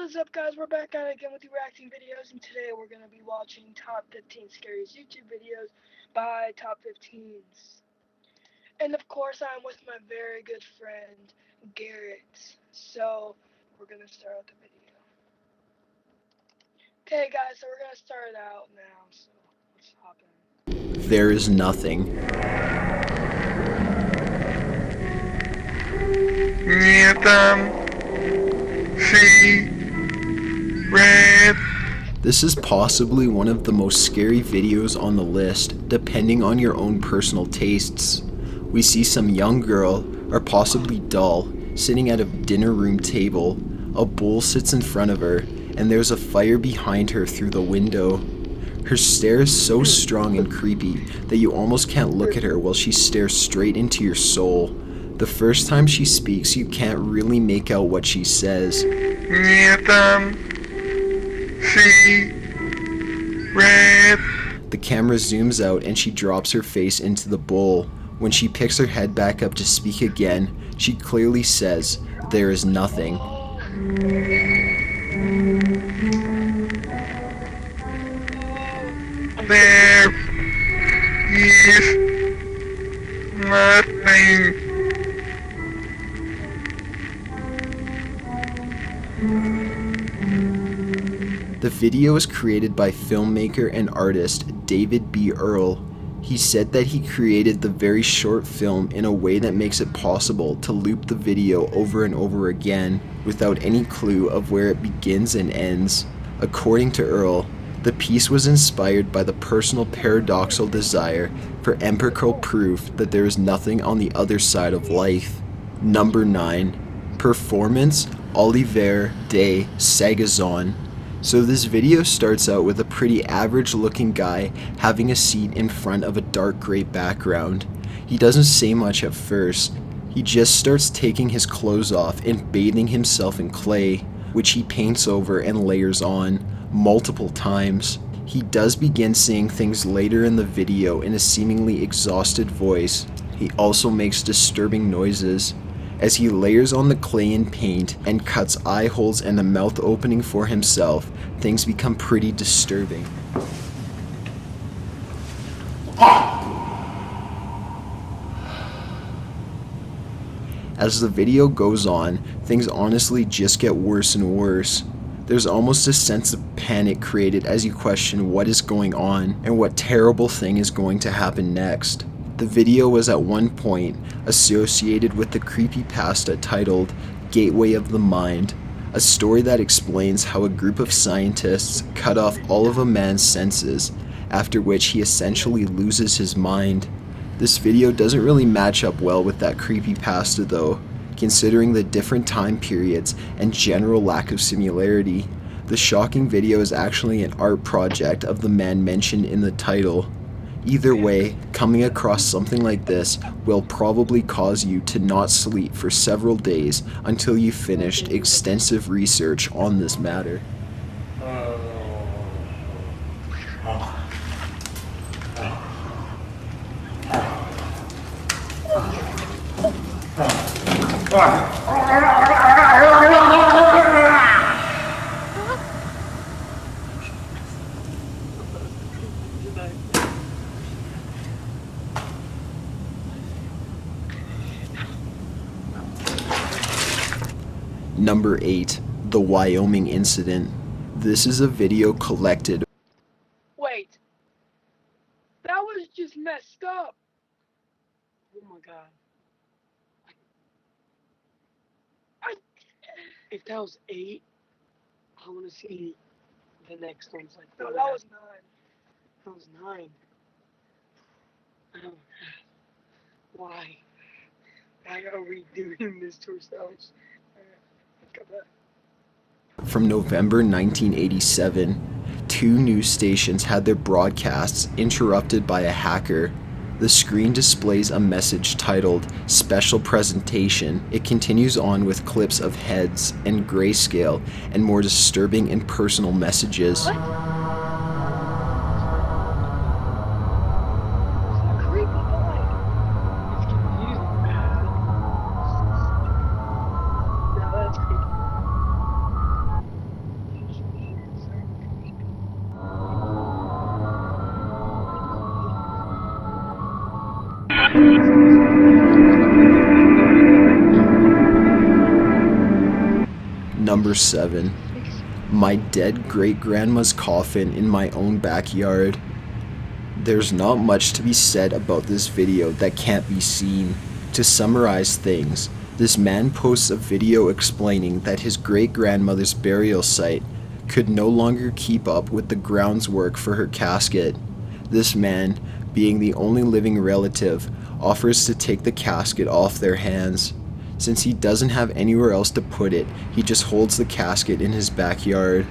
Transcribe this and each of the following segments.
is up, guys? We're back at it again with the reacting videos, and today we're going to be watching top 15 scariest YouTube videos by top 15s. And of course, I'm with my very good friend, Garrett. So, we're going to start out the video. Okay, guys, so we're going to start it out now, so let's hop in. There is nothing. This is possibly one of the most scary videos on the list, depending on your own personal tastes. We see some young girl, or possibly doll, sitting at a dinner room table. A bowl sits in front of her, and there's a fire behind her through the window. Her stare is so strong and creepy that you almost can't look at her while she stares straight into your soul. The first time she speaks, you can't really make out what she says. The camera zooms out and she drops her face into the bowl. When she picks her head back up to speak again, she clearly says, "There is nothing." There is nothing. The video was created by filmmaker and artist David B. Earl. He said that he created the very short film in a way that makes it possible to loop the video over and over again without any clue of where it begins and ends. According to Earl, the piece was inspired by the personal paradoxical desire for empirical proof that there is nothing on the other side of life. Number 9. Performance Olivier de Sagazon. So this video starts out with a pretty average looking guy having a seat in front of a dark gray background. He doesn't say much at first. He just starts taking his clothes off and bathing himself in clay, which he paints over and layers on multiple times. He does begin saying things later in the video in a seemingly exhausted voice. He also makes disturbing noises. As he layers on the clay and paint and cuts eye holes and a mouth opening for himself, things become pretty disturbing. As the video goes on, things honestly just get worse and worse. There's almost a sense of panic created as you question what is going on and what terrible thing is going to happen next. The video was at one point associated with the creepypasta titled Gateway of the Mind, a story that explains how a group of scientists cut off all of a man's senses, after which he essentially loses his mind. This video doesn't really match up well with that creepypasta though, considering the different time periods and general lack of similarity. The shocking video is actually an art project of the man mentioned in the title. Either way, coming across something like this will probably cause you to not sleep for several days until you've finished extensive research on this matter. Number 8. The Wyoming Incident. This is a video collected. Wait. That was just messed up. Oh my god. If that was 8, I want to see the next one's like. No, that was 9. That was 9. Oh, why? Why are we doing this to ourselves? Let's go back. From November 1987, 2 news stations had their broadcasts interrupted by a hacker. The screen displays a message titled Special Presentation. It continues on with clips of heads and grayscale and more disturbing and personal messages. What? Number 7. My dead great-grandma's coffin in my own backyard. There's not much to be said about this video that can't be seen. To summarize things, this man posts a video explaining that his great-grandmother's burial site could no longer keep up with the grounds work for her casket. This man, being the only living relative, offers to take the casket off their hands. Since he doesn't have anywhere else to put it, he just holds the casket in his backyard.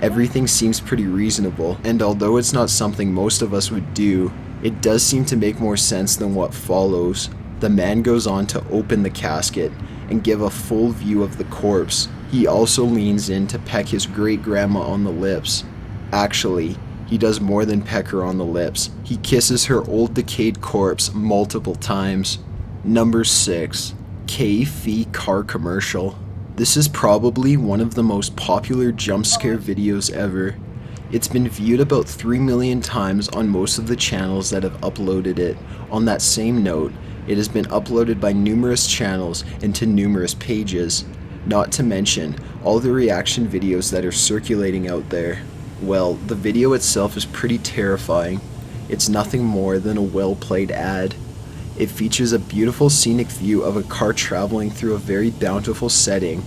Everything seems pretty reasonable, and although it's not something most of us would do, it does seem to make more sense than what follows. The man goes on to open the casket and give a full view of the corpse. He also leans in to peck his great-grandma on the lips. Actually, he does more than peck her on the lips. He kisses her old decayed corpse multiple times. Number 6. K-Fee car commercial. This is probably one of the most popular jump scare videos ever. It's been viewed about 3 million times on most of the channels that have uploaded it. On that same note, it has been uploaded by numerous channels and to numerous pages. Not to mention all the reaction videos that are circulating out there. Well, the video itself is pretty terrifying. It's nothing more than a well-played ad. It features a beautiful scenic view of a car traveling through a very bountiful setting.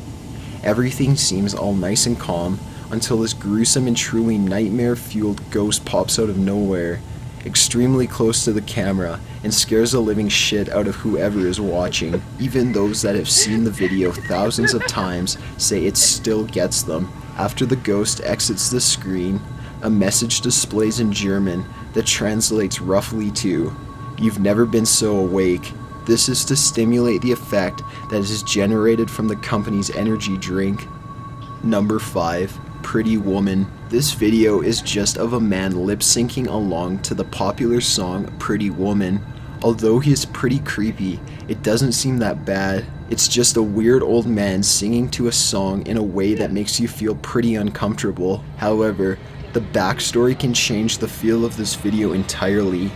Everything seems all nice and calm until this gruesome and truly nightmare-fueled ghost pops out of nowhere, extremely close to the camera, and scares the living shit out of whoever is watching. Even those that have seen the video thousands of times say it still gets them. After the ghost exits the screen, a message displays in German that translates roughly to, "You've never been so awake." This is to stimulate the effect that is generated from the company's energy drink. Number 5. Pretty Woman. This video is just of a man lip-syncing along to the popular song Pretty Woman. Although he is pretty creepy, it doesn't seem that bad. It's just a weird old man singing to a song in a way that makes you feel pretty uncomfortable. However, the backstory can change the feel of this video entirely.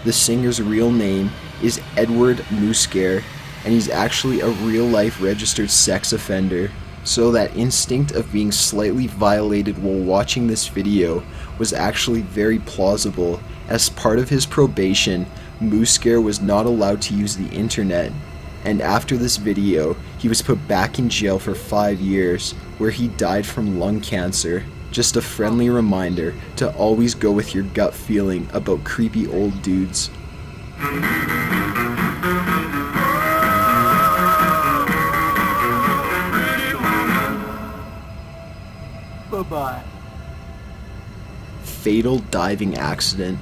The singer's real name is Edward Muscare, and he's actually a real-life registered sex offender. So that instinct of being slightly violated while watching this video was actually very plausible. As part of his probation, Muscare was not allowed to use the internet, and after this video, he was put back in jail for 5 years, where he died from lung cancer. Just a friendly reminder to always go with your gut feeling about creepy old dudes. Bye-bye. Fatal diving accident.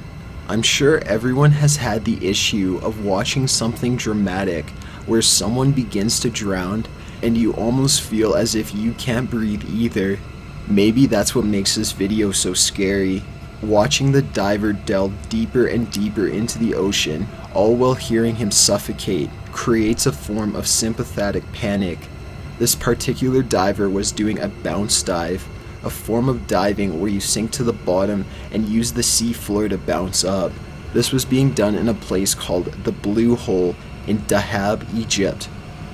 I'm sure everyone has had the issue of watching something dramatic where someone begins to drown and you almost feel as if you can't breathe either. Maybe that's what makes this video so scary. Watching the diver delve deeper and deeper into the ocean, all while hearing him suffocate, creates a form of sympathetic panic. This particular diver was doing a bounce dive, a form of diving where you sink to the bottom and use the sea floor to bounce up. This was being done in a place called the Blue Hole in Dahab, Egypt,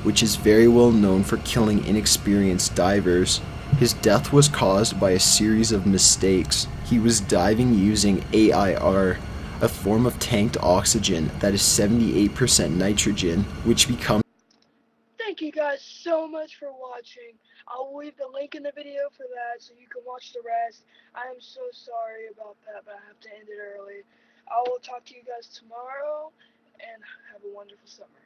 which is very well known for killing inexperienced divers. His death was caused by a series of mistakes. He was diving using AIR, a form of tanked oxygen that is 78% nitrogen, which becomes... Thank you guys so much for watching. I'll leave the link in the video for that so you can watch the rest. I am so sorry about that, but I have to end it early. I will talk to you guys tomorrow, and have a wonderful summer.